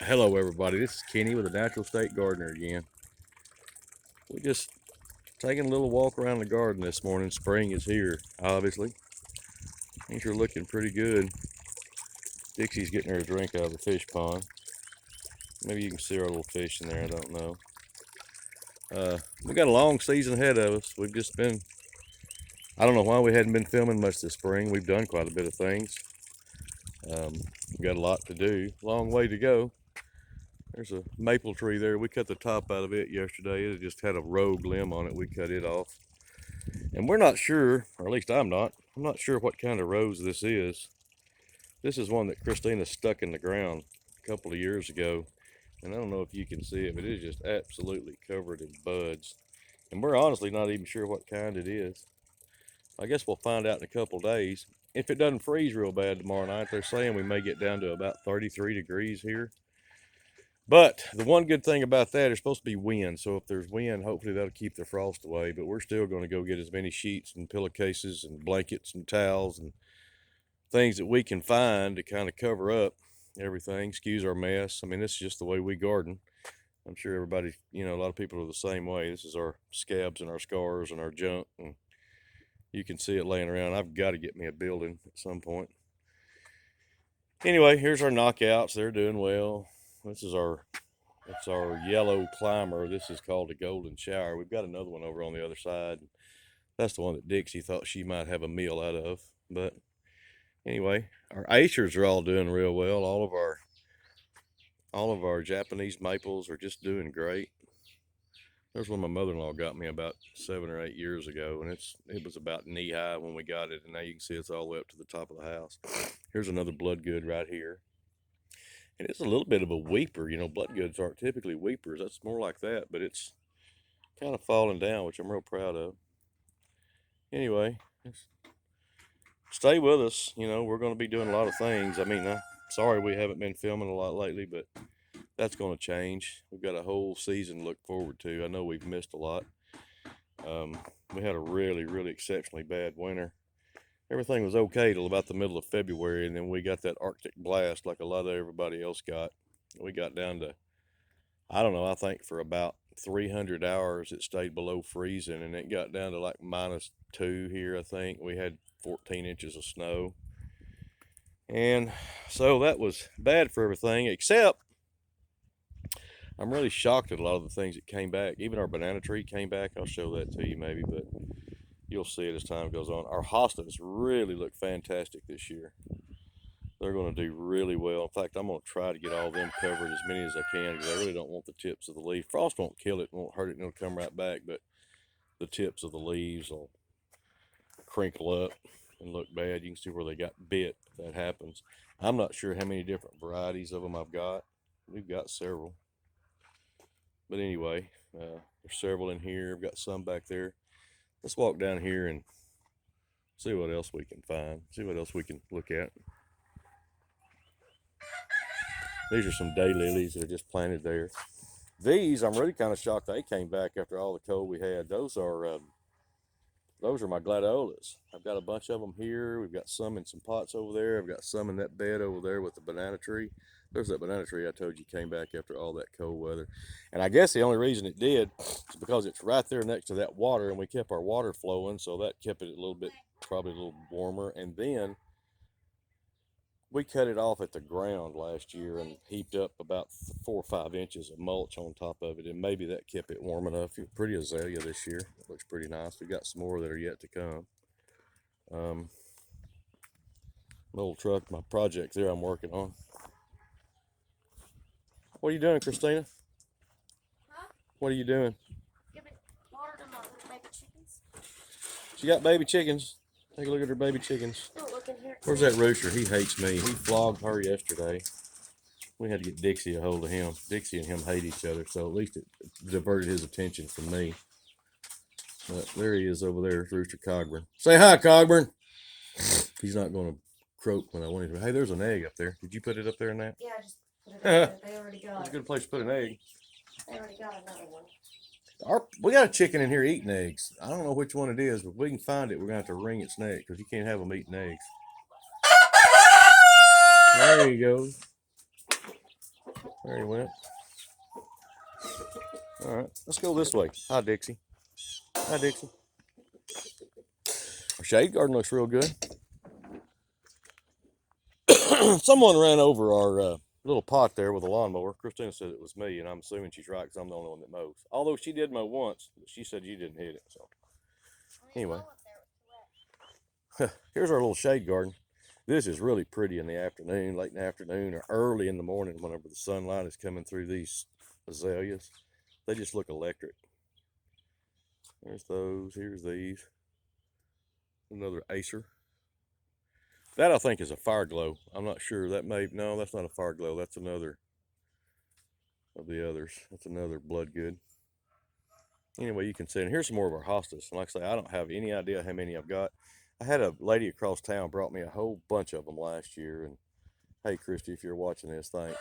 Hello everybody, this is Kenny with the Natural State Gardener again. We just taking a little walk around the garden this morning. Spring is here, obviously. Things are looking pretty good. Dixie's getting her a drink out of the fish pond. Maybe you can see our little fish in there, I don't know. We got a long season ahead of us. We've just been, I don't know why we hadn't been filming much this spring. We've done quite a bit of things. We've got a lot to do, long way to go. There's a maple tree there. We cut the top out of it yesterday. It just had a rogue limb on it. We cut it off. And we're not sure, or at least I'm not sure what kind of rose this is. This is one that Christina stuck in the ground a couple of years ago. And I don't know if you can see it, but it is just absolutely covered in buds. And we're honestly not even sure what kind it is. I guess we'll find out in a couple days. If it doesn't freeze real bad tomorrow night, they're saying we may get down to about 33 degrees here. But the one good thing about that, there's supposed to be wind. So if there's wind, hopefully that'll keep the frost away. But we're still going to go get as many sheets and pillowcases and blankets and towels and things that we can find to kind of cover up everything. Excuse our mess. I mean, this is just the way we garden. I'm sure everybody, a lot of people are the same way. This is our scabs and our scars and our junk. And you can see it laying around. I've got to get me a building at some point. Anyway, here's our knockouts. They're doing well. That's our yellow climber. This is called a golden shower. We've got another one over on the other side. That's the one that Dixie thought she might have a meal out of. But anyway, our acers are all doing real well. All of our Japanese maples are just doing great. There's one my mother-in-law got me about 7 or 8 years ago, and it was about knee high when we got it, and now you can see it's all the way up to the top of the house. Here's another bloodgood right here. And it's a little bit of a weeper. Bloodgoods aren't typically weepers. That's more like that, but it's kind of falling down, which I'm real proud of. Anyway, stay with us. We're going to be doing a lot of things. I mean, I'm sorry we haven't been filming a lot lately, but that's going to change. We've got a whole season to look forward to. I know we've missed a lot. We had a really, really exceptionally bad winter. Everything was okay till about the middle of February, and then we got that Arctic blast like a lot of everybody else got. We got down to, I don't know, I think for about 300 hours it stayed below freezing, and it got down to like -2 here, I think. We had 14 inches of snow. And so that was bad for everything, except I'm really shocked at a lot of the things that came back. Even our banana tree came back. I'll show that to you maybe, but you'll see it as time goes on. Our hostas really look fantastic this year. They're going to do really well. In fact, I'm going to try to get all of them covered, as many as I can, because I really don't want the tips of the leaf. Frost won't kill it, won't hurt it, and it'll come right back, but the tips of the leaves will crinkle up and look bad. You can see where they got bit. That happens. I'm not sure how many different varieties of them I've got. We've got several. But anyway, there's several in here. I've got some back there. Let's walk down here and see what else we can find. See what else we can look at. These are some daylilies that are just planted there. These, I'm really kind of shocked they came back after all the cold we had. Those are my gladiolas. I've got a bunch of them here. We've got some in some pots over there. I've got some in that bed over there with the banana tree. There's that banana tree I told you came back after all that cold weather. And I guess the only reason it did is because it's right there next to that water, and we kept our water flowing, so that kept it a little bit, probably a little warmer. And then we cut it off at the ground last year and heaped up about 4 or 5 inches of mulch on top of it, and maybe that kept it warm enough. Pretty azalea this year. It looks pretty nice. We got some more that are yet to come. Little truck, my project there I'm working on. What are you doing, Christina? Huh? What are you doing? Giving water to my baby chickens. She got baby chickens. Take a look at her baby chickens. Oh, look in here. Where's that rooster? He hates me. He flogged her yesterday. We had to get Dixie a hold of him. Dixie and him hate each other, so at least it diverted his attention from me. But there he is over there, Rooster Cogburn. Say hi, Cogburn. He's not going to croak when I want him to. Hey, there's an egg up there. Did you put it up there in that? Yeah, I just put it up there. They already got That's it. a good place to put an egg. They already got another one. We got a chicken in here eating eggs. I don't know which one it is, but if we can find it, we're going to have to wring its neck because you can't have them eating eggs. There you go. There he went. All right, let's go this way. Hi, Dixie. Hi, Dixie. Our shade garden looks real good. Someone ran over our little pot there with a lawnmower. Christina said it was me, and I'm assuming she's right because I'm the only one that mows. Although she did mow once, but she said you didn't hit it. So anyway, here's our little shade garden. This is really pretty in the afternoon, late in the afternoon, or early in the morning whenever the sunlight is coming through these azaleas. They just look electric. There's those. Here's these. Another Acer. That I think is a fire glow. I'm not sure. No, that's not a fire glow. That's another of the others. That's another blood good. Anyway, you can see. And here's some more of our hostas. And like I say, I don't have any idea how many I've got. I had a lady across town brought me a whole bunch of them last year. And hey, Christy, if you're watching this, thanks.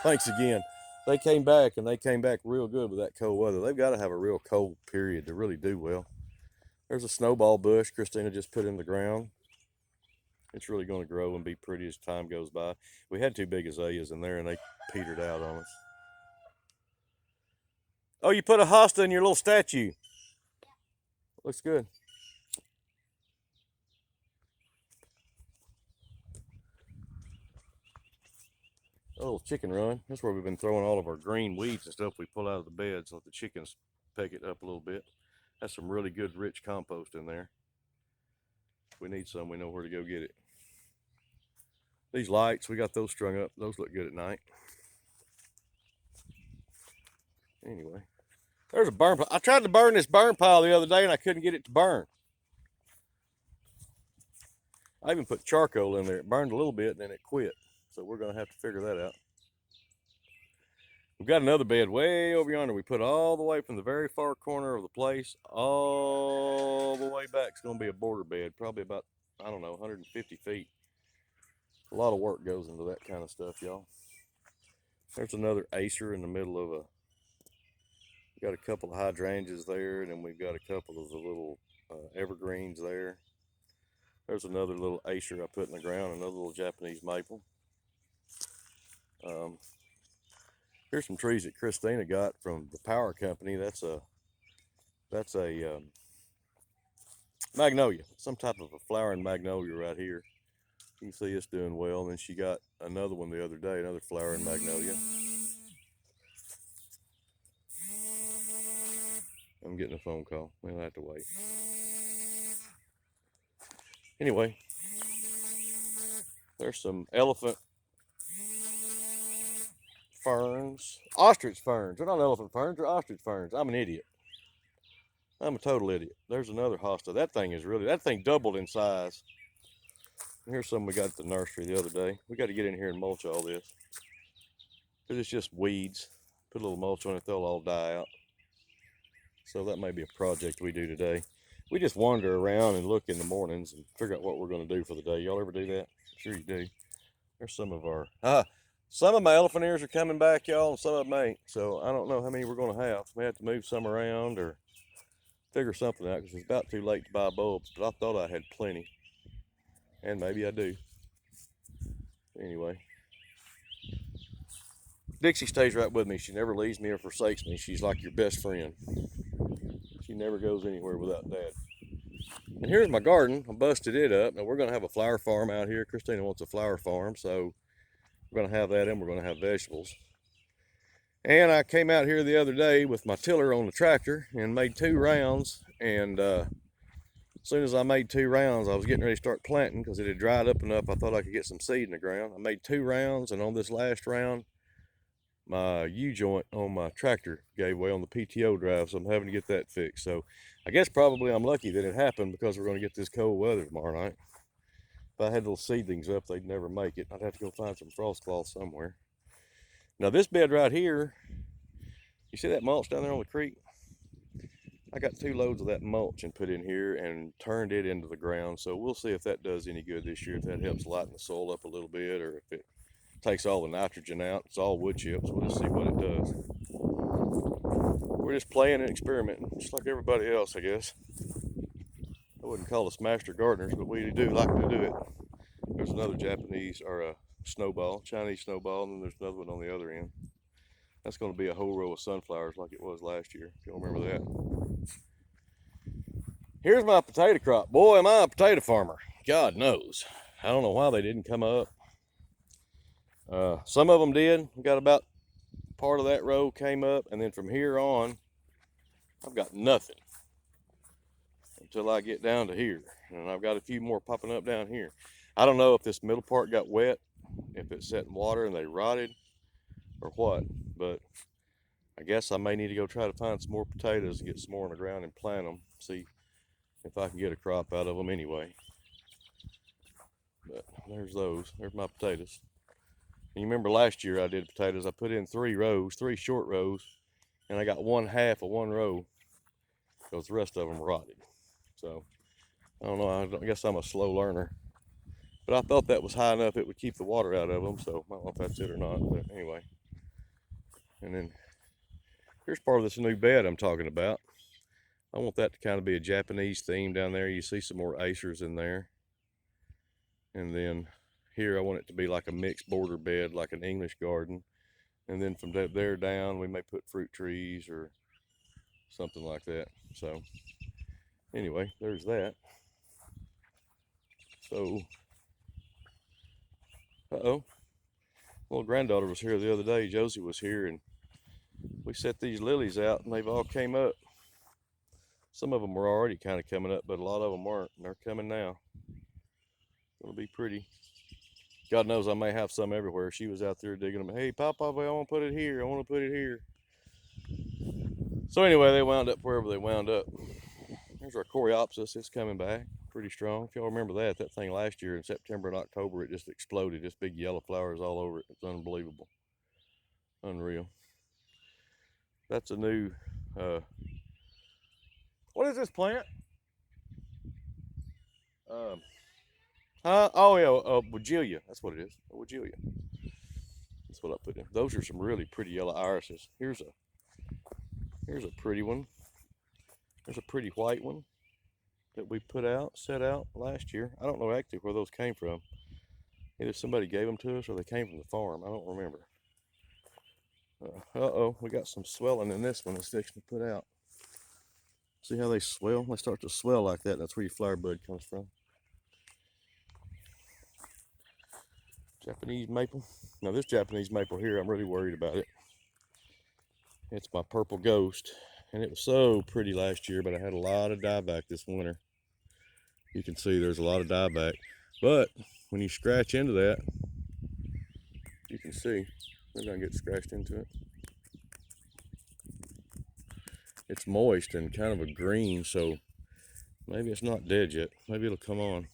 Thanks again. They came back, and they came back real good with that cold weather. They've got to have a real cold period to really do well. There's a snowball bush Christina just put in the ground. It's really going to grow and be pretty as time goes by. We had two big azaleas in there, and they petered out on us. Oh, you put a hosta in your little statue. Looks good. A little chicken run. That's where we've been throwing all of our green weeds and stuff we pull out of the bed so the chickens peck it up a little bit. That's some really good rich compost in there. If we need some, we know where to go get it. These lights, we got those strung up. Those look good at night. Anyway, there's a burn pile. I tried to burn this burn pile the other day and I couldn't get it to burn. I even put charcoal in there. It burned a little bit and then it quit. So we're going to have to figure that out. We've got another bed way over yonder. We put all the way from the very far corner of the place all the way back. It's going to be a border bed, probably about, I don't know, 150 feet. A lot of work goes into that kind of stuff, y'all. There's another Acer in the middle of a, we got a couple of hydrangeas there, and then we've got a couple of the little evergreens there. There's another little Acer I put in the ground, another little Japanese maple. Here's some trees that Christina got from the power company. That's a magnolia, some type of a flowering magnolia right here. You can see it's doing well. And then she got another one the other day, another flowering magnolia. I'm getting a phone call. We'll have to wait. Anyway, there's some elephant ferns, ostrich ferns. They're not elephant ferns, they're ostrich ferns. I'm an idiot. I'm a total idiot. There's another hosta. That thing doubled in size. And here's some we got at the nursery the other day. We got to get in here and mulch all this, because it's just weeds. Put a little mulch on it, they'll all die out. So that may be a project we do today. We just wander around and look in the mornings and figure out what we're going to do for the day. Y'all ever do that? I'm sure you do. There's some of our, some of my elephant ears are coming back, y'all, and some of them ain't. So I don't know how many we're going to have. We have to move some around or figure something out, because it's about too late to buy bulbs, but I thought I had plenty. And maybe I do. Anyway. Dixie stays right with me. She never leaves me or forsakes me. She's like your best friend. She never goes anywhere without Dad. And here's my garden. I busted it up. Now we're going to have a flower farm out here. Christina wants a flower farm, so we're going to have that, and we're going to have vegetables. And I came out here the other day with my tiller on the tractor and made 2 rounds. And as soon as I made 2 rounds, I was getting ready to start planting because it had dried up enough. I thought I could get some seed in the ground. I made 2 rounds, and on this last round, my U-joint on my tractor gave way on the PTO drive, so I'm having to get that fixed. So I guess probably I'm lucky that it happened, because we're going to get this cold weather tomorrow night. If I had little seedlings up, they'd never make it. I'd have to go find some frost cloth somewhere. Now this bed right here, you see that mulch down there on the creek? I got 2 loads of that mulch and put in here and turned it into the ground. So we'll see if that does any good this year, if that helps lighten the soil up a little bit, or if it takes all the nitrogen out. It's all wood chips. We'll just see what it does. We're just playing and experimenting, just like everybody else, I guess. I wouldn't call us master gardeners, but we do like to do it. There's another Japanese, or a snowball, Chinese snowball, and then there's another one on the other end. That's going to be a whole row of sunflowers like it was last year, if you'll remember that. Here's my potato crop. Boy, am I a potato farmer. God knows. I don't know why they didn't come up. Some of them did. We got about part of that row came up, and then from here on, I've got nothing until I get down to here. And I've got a few more popping up down here. I don't know if this middle part got wet, if it set in water and they rotted, or what, but I guess I may need to go try to find some more potatoes and get some more on the ground and plant them. See if I can get a crop out of them anyway. But there's those. There's my potatoes. And you remember last year I did potatoes. I put in 3 rows, 3 short rows, and I got 1/2 of 1 row because the rest of them rotted. So I don't know. I guess I'm a slow learner. But I thought that was high enough it would keep the water out of them. So I don't know if that's it or not. But anyway. And then here's part of this new bed I'm talking about. I want that to kind of be a Japanese theme down there. You see some more acers in there. And then here I want it to be like a mixed border bed, like an English garden. And then from there down, we may put fruit trees or something like that. So anyway, there's that. So, little granddaughter was here the other day. Josie was here, and we set these lilies out, and they've all came up. Some of them were already kind of coming up, but a lot of them weren't, and they're coming now. It'll be pretty. God knows I may have some everywhere. She was out there digging them. Hey, Papa, I want to put it here. I want to put it here. So anyway, they wound up wherever they wound up. There's our coreopsis. It's coming back pretty strong. If y'all remember that thing last year in September and October, it just exploded. Just big yellow flowers all over it. It's unbelievable. Unreal. That's a new, what is this plant? Oh yeah, Woodgelia. That's what it is. Woodgelia. That's what I put in. Those are some really pretty yellow irises. Here's a pretty one. There's a pretty white one that we set out last year. I don't know actually where those came from. Either somebody gave them to us or they came from the farm. I don't remember. We got some swelling in this one that's fixing to put out. See how they swell? They start to swell like that. That's where your flower bud comes from. Japanese maple. Now this Japanese maple here, I'm really worried about it. It's my purple ghost, and it was so pretty last year, but I had a lot of dieback this winter. You can see there's a lot of dieback, but when you scratch into that, you can see we're gonna get scratched into it. It's moist and kind of a green, so maybe it's not dead yet. Maybe it'll come on.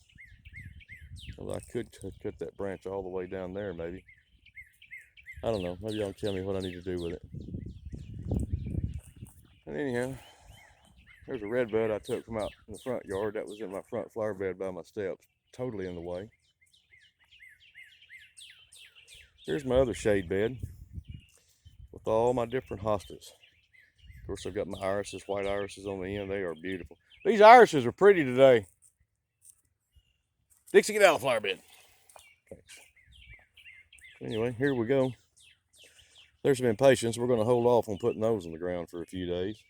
Well, I could cut that branch all the way down there, maybe. I don't know. Maybe y'all can tell me what I need to do with it. And anyhow, there's a red bud I took from out in the front yard. That was in my front flower bed by my steps. Totally in the way. Here's my other shade bed with all my different hostas. Of course, I've got my irises, white irises on the end. They are beautiful. These irises are pretty today. Dixie, get out of the flower bed. Thanks. Anyway, here we go. There's some impatience. We're going to hold off on putting those in the ground for a few days.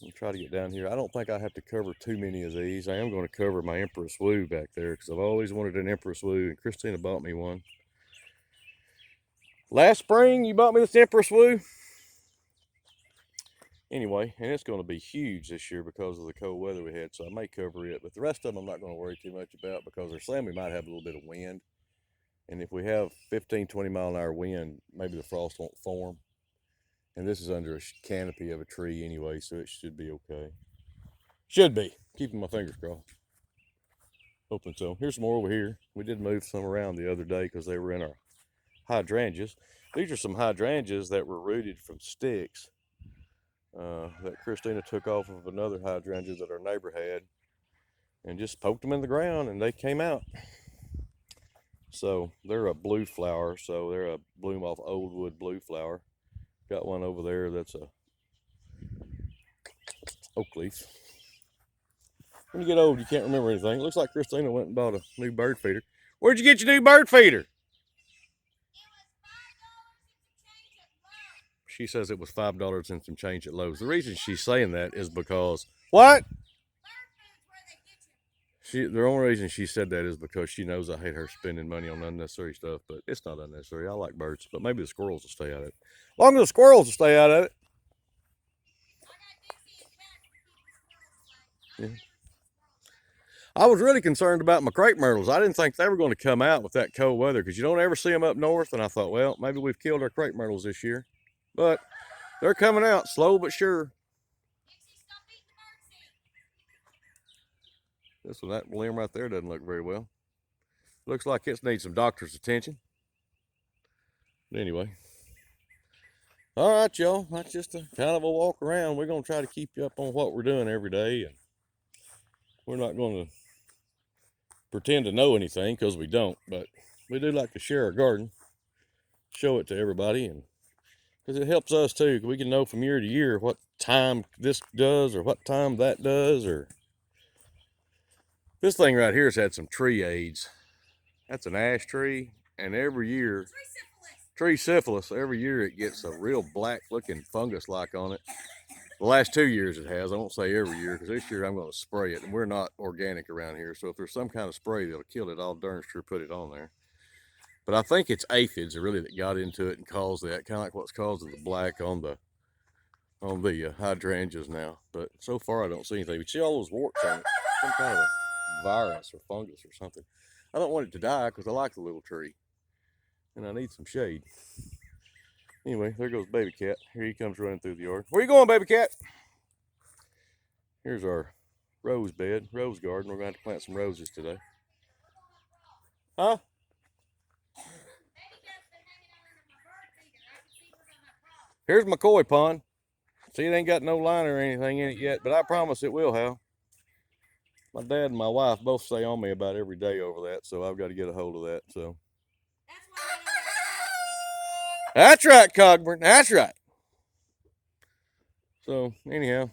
And try to get down here. I don't think I have to cover too many of these. I am going to cover my Empress Woo back there because I've always wanted an Empress Woo, and Christina bought me one. Last spring, you bought me this Empress Woo. Anyway, and it's going to be huge this year because of the cold weather we had, so I may cover it. But the rest of them I'm not going to worry too much about because they're saying we might have a little bit of wind. And if we have 15, 20 mile an hour wind, maybe the frost won't form. And this is under a canopy of a tree anyway, so it should be okay. Should be. Keeping my fingers crossed. Hoping so. Here's some more over here. We did move some around the other day because they were in our hydrangeas. These are some hydrangeas that were rooted from sticks that Christina took off of another hydrangea that our neighbor had and just poked them in the ground and they came out. So they're a blue flower, so they're a bloom off old wood blue flower. Got one over there that's a oak leaf. When you get old, you can't remember anything. It looks like Christina went and bought a new bird feeder. Where'd you get your new bird feeder? She says it was $5 and some change at Lowe's. The reason she's saying that is because what? The only reason she said that is because she knows I hate her spending money on unnecessary stuff, but it's not unnecessary. I like birds, but maybe the squirrels will stay out of it. As long as the squirrels will stay out of it. Yeah. I was really concerned about my crepe myrtles. I didn't think they were going to come out with that cold weather because you don't ever see them up north. And I thought, well, maybe we've killed our crepe myrtles this year. But they're coming out slow but sure. This one, that limb right there doesn't look very well. Looks like it needs some doctor's attention. But anyway. All right, y'all. That's just a kind of a walk around. We're going to try to keep you up on what we're doing every day. And we're not going to pretend to know anything because we don't. But we do like to share our garden. Show it to everybody. And because it helps us too. We can know from year to year what time this does or what time that does. Or this thing right here has had some tree aids. That's an ash tree. And every year... Tree syphilis, every year it gets a real black looking fungus like on it. The last 2 years it has. I won't say every year because this year I'm going to spray it, and we're not organic around here, so if there's some kind of spray that'll kill it, I'll darn sure put it on there. But I think it's aphids really that got into it and caused that, kind of like what's causing the black on the hydrangeas now. But so far I don't see anything. But see all those warts on it, some kind of a virus or fungus or something. I don't want it to die because I like the little tree. And I need some shade. Anyway, there goes baby cat. Here he comes running through the yard. Where you going, baby cat? Here's our rose bed, rose garden. We're going to have to plant some roses today. Huh? Here's my koi pond. See, it ain't got no liner or anything in it yet, but I promise it will have. My dad and my wife both stay on me about every day over that, so I've got to get a hold of that. So. That's right, Cogburn. That's right. So, anyhow,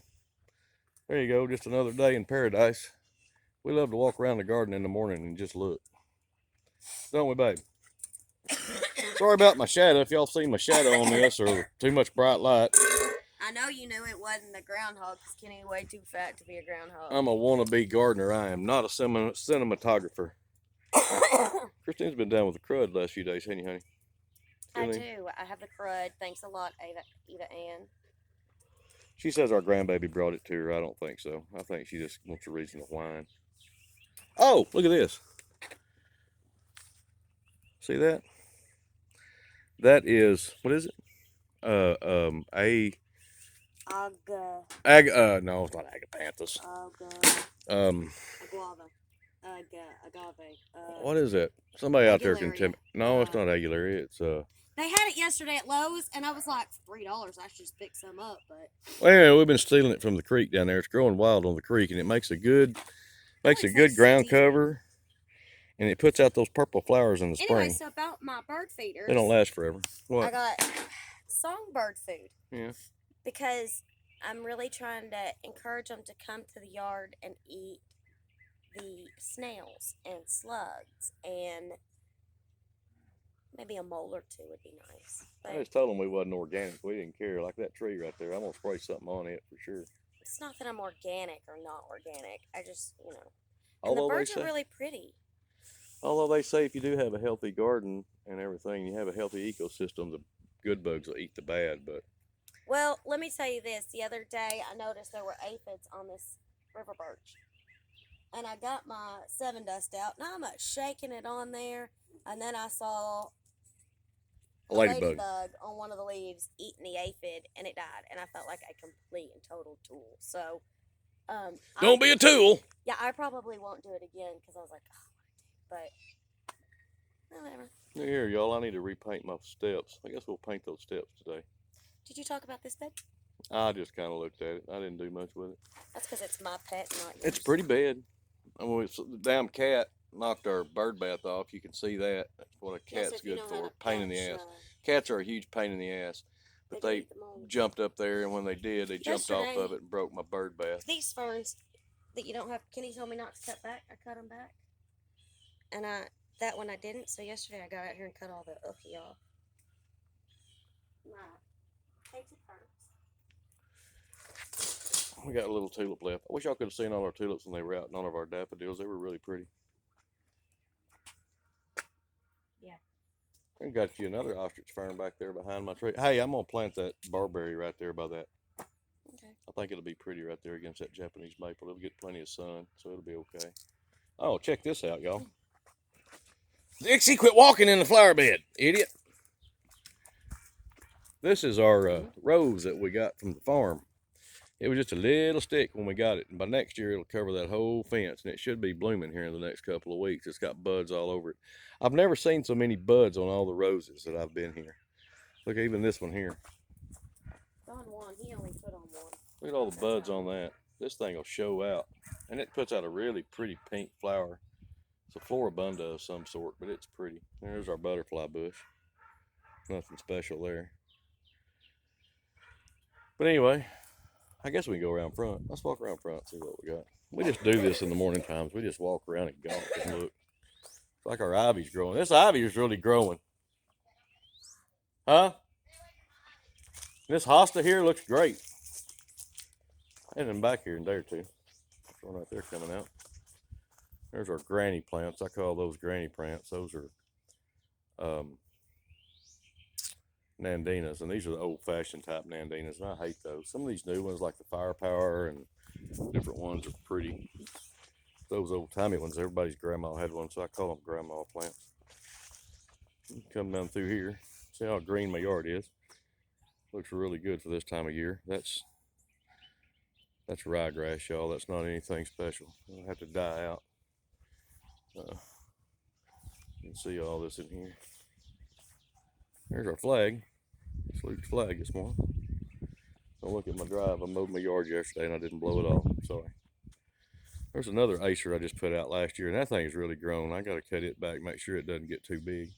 there you go. Just another day in paradise. We love to walk around the garden in the morning and just look. Don't we, babe? Sorry about my shadow. If y'all seen my shadow on this or too much bright light. I know you knew it wasn't a groundhog because Kenny's way too fat to be a groundhog. I'm a wannabe gardener. I am not a cinematographer. Christine's been down with the crud the last few days, hasn't you, honey? I do. I have the crud. Thanks a lot, Eva Ann. She says our grandbaby brought it to her. I don't think so. I think she just wants a reason to whine. Oh, look at this. See that? That is, what is it? No, it's not agapanthus. Agave. What is it? Somebody out there can tell me. No, it's not agularia. It's They had it yesterday at Lowe's, and I was like, $3. I should just pick some up, but. Well, anyway, we've been stealing it from the creek down there. It's growing wild on the creek, and it makes a good ground cover, and it puts out those purple flowers in the spring. Anyway, so about my bird feeders. They don't last forever. What? I got songbird food. Yeah. Because I'm really trying to encourage them to come to the yard and eat the snails and slugs and maybe a mole or two would be nice. But I just told them we wasn't organic. We didn't care. Like that tree right there, I'm going to spray something on it for sure. It's not that I'm organic or not organic. I just, And the birds are really pretty. Although they say if you do have a healthy garden and everything, you have a healthy ecosystem, the good bugs will eat the bad. But well, let me tell you this. The other day, I noticed there were aphids on this river birch. And I got my 7 dust out, and I'm shaking it on there. And then I saw a ladybug on one of the leaves eating the aphid, and it died. And I felt like a complete and total tool. So, don't be a tool. Yeah, I probably won't do it again because I was like, oh, but whatever. Here, y'all, I need to repaint my steps. I guess we'll paint those steps today. Did you talk about this bed? I just kind of looked at it. I didn't do much with it. That's because it's my pet, not yours. It's pretty bad. I mean, the damn cat knocked our bird bath off. You can see that. That's what a cat's good for. Pain in the ass. Cats are a huge pain in the ass. But they jumped up there, and when they did, they jumped off of it and broke my bird bath. These ferns that you don't have, Kenny told me not to cut back. I cut them back. And that one I didn't. So yesterday I got out here and cut all the ookie off. My We got a little tulip left. I wish y'all could have seen all our tulips when they were out, none of our daffodils. They were really pretty. Yeah. I got you another ostrich fern back there behind my tree. Hey, I'm gonna plant that barberry right there by that. Okay. I think it'll be pretty right there against that Japanese maple. It'll get plenty of sun, so it'll be okay. Oh, check this out, y'all. Dixie, quit walking in the flower bed, idiot. This is our rose that we got from the farm. It was just a little stick when we got it, and by next year it'll cover that whole fence, and it should be blooming here in the next couple of weeks. It's got buds all over it. I've never seen so many buds on all the roses that I've been here. Look, even this one here. On one, he only put on one. Look at all the buds on that. This thing will show out, and it puts out a really pretty pink flower. It's a floribunda of some sort, but it's pretty. There's our butterfly bush. Nothing special there. But anyway, I guess we can go around front. Let's walk around front and see what we got. We just do this in the morning times. We just walk around and gawk and look. It's like our ivy's growing. This ivy is really growing. Huh? This hosta here looks great. And then back here in there too. There's one right there coming out. There's our granny plants. I call those granny plants. Those are nandinas, and these are the old-fashioned type nandinas, and I hate those. Some of these new ones, like the firepower and different ones, are pretty. Those old-timey ones, everybody's grandma had one, so I call them grandma plants. Come down through here. See how green my yard is. Looks really good for this time of year. That's ryegrass, y'all. That's not anything special. It'll have to die out. You can see all this in here. There's our flag. Salute's flag this morning. Don't look at my drive. I mowed my yard yesterday and I didn't blow it off. Sorry. There's another acer I just put out last year, and that thing is really grown. I got to cut it back, make sure it doesn't get too big.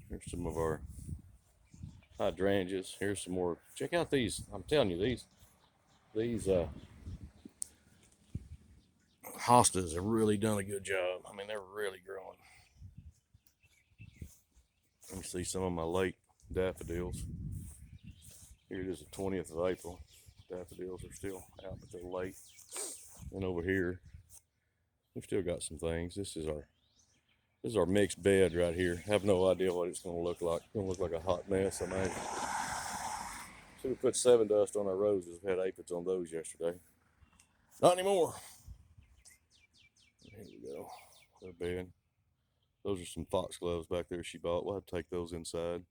Here's some of our hydrangeas. Here's some more. Check out these. I'm telling you, these hostas have really done a good job. I mean, they're really growing. Let me see some of my late daffodils. Here it is, the 20th of April. Daffodils are still out, but they're late. And over here, we've still got some things. This is our mixed bed right here. I have no idea what it's going to look like. It's going to look like a hot mess, I imagine. Should have put 7 dust on our roses. We had aphids on those yesterday. Not anymore. Here we go. Their bed. Those are some foxgloves back there she bought. We'll have to take those inside.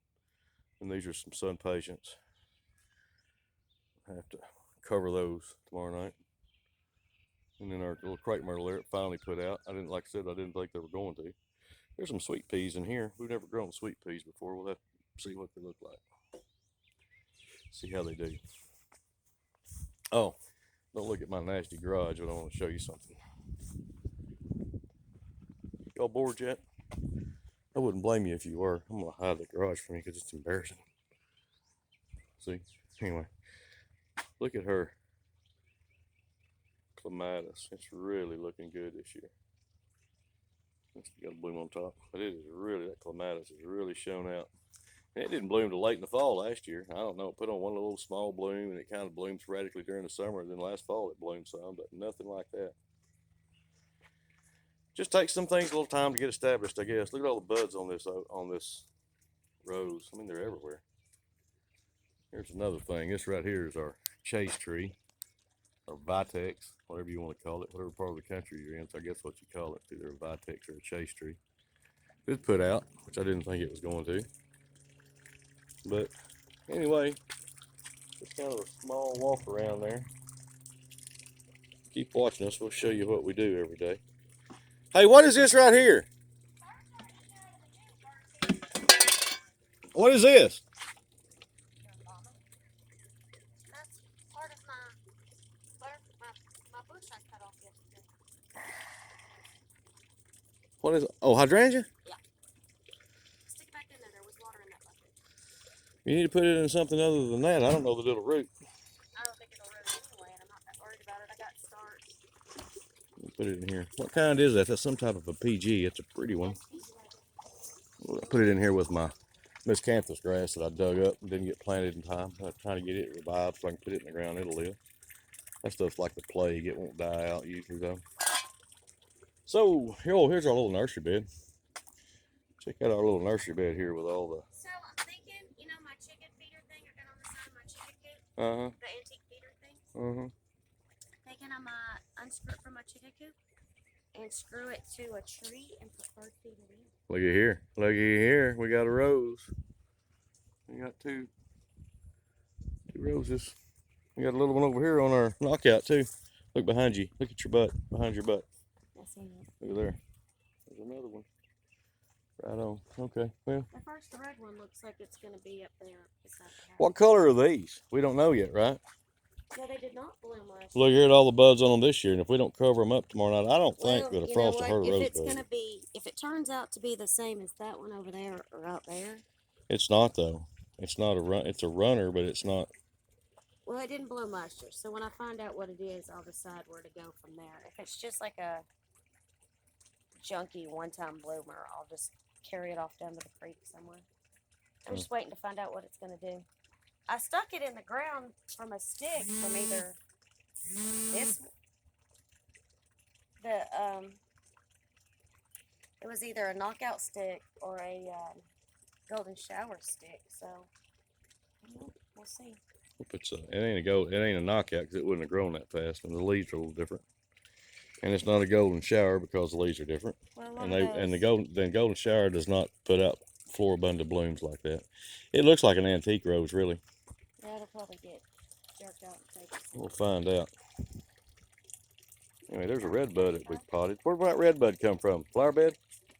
And these are some sun patients. I have to cover those tomorrow night. And then our little crepe myrtle there, it finally put out. I didn't think they were going to. There's some sweet peas in here. We've never grown sweet peas before. We'll have to see what they look like. See how they do. Oh, don't look at my nasty garage, but I want to show you something. Y'all bored yet? I wouldn't blame you if you were. I'm going to hide the garage from you because it's embarrassing. See? Anyway, look at her clematis. It's really looking good this year. It's got a bloom on top, but it is really, that clematis has really shown out. And it didn't bloom till late in the fall last year. I don't know, it put on one little small bloom, and it kind of bloomed sporadically during the summer, and then last fall it bloomed some, but nothing like that. Just takes some things a little time to get established, I guess. Look at all the buds on this rose. I mean, they're everywhere. Here's another thing. This right here is our chase tree, or vitex, whatever you want to call it, whatever part of the country you're in. So I guess what you call it, either a vitex or a chase tree. It put out, which I didn't think it was going to. But anyway, just kind of a small walk around there. Keep watching us. We'll show you what we do every day. Hey, what is this right here? What is this? That's part of my bush I cut off yesterday. What is it? Oh, hydrangea? Yeah. Stick it back in there. There was water in that bucket. You need to put it in something other than that. I don't know that it'll root. I don't think it'll root anyway, and I'm not that worried about it. I got starts. Put it in here. What kind is that? That's some type of a PG. It's a pretty one. I'll put it in here with my miscanthus grass that I dug up and didn't get planted in time. I'm trying to get it revived so I can put it in the ground. It'll live. That stuff's like the plague. It won't die out usually though. So here's our little nursery bed. Check out our little nursery bed here with all the. So I'm thinking, you know, my chicken feeder thing I got on the side of my chicken coop, Uh the antique feeder things. huh. Thinking I might unscrew it from my chicken coop and screw it to a tree and put bird feeder in. Look at here. Look at here. We got a rose. We got two roses. We got a little one over here on our knockout too. Look behind you. Look at your butt. Behind your butt. I see it. Look there. There's another one. Right on. Okay. Well. The first red one looks like it's going to be up there beside the house. What color are these? We don't know yet, right? No, they did not bloom last Look here at all the buds on them this year, and if we don't cover them up tomorrow night, I don't think that a frost will hurt a if rose it's bud. going to be, if it turns out to be the same as that one over there or out there. It's not though. It's not a run. It's a runner, but it's not. Well, it didn't bloom last year, so when I find out what it is, I'll decide where to go from there. If it's just like a junky one-time bloomer, I'll just carry it off down to the creek somewhere. I'm just waiting to find out what it's going to do. I stuck it in the ground from a stick from either this, it was either a knockout stick or a golden shower stick. So we'll see. It ain't a knockout because it wouldn't have grown that fast, and the leaves are a little different. And it's not a golden shower because the leaves are different. Well, the golden shower does not put out floribunda blooms like that. It looks like an antique rose, really. Yeah, it'll probably get jerked out and taken. We'll find out. Anyway, there's a red bud that we potted. Where'd that red bud come from? Flower bed?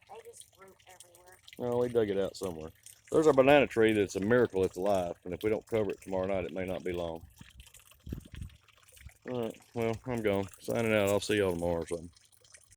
They just root everywhere. No, we dug it out somewhere. There's our banana tree that's a miracle it's alive, and if we don't cover it tomorrow night, it may not be long. All right, well, I'm gone. Signing out. I'll see y'all tomorrow or something.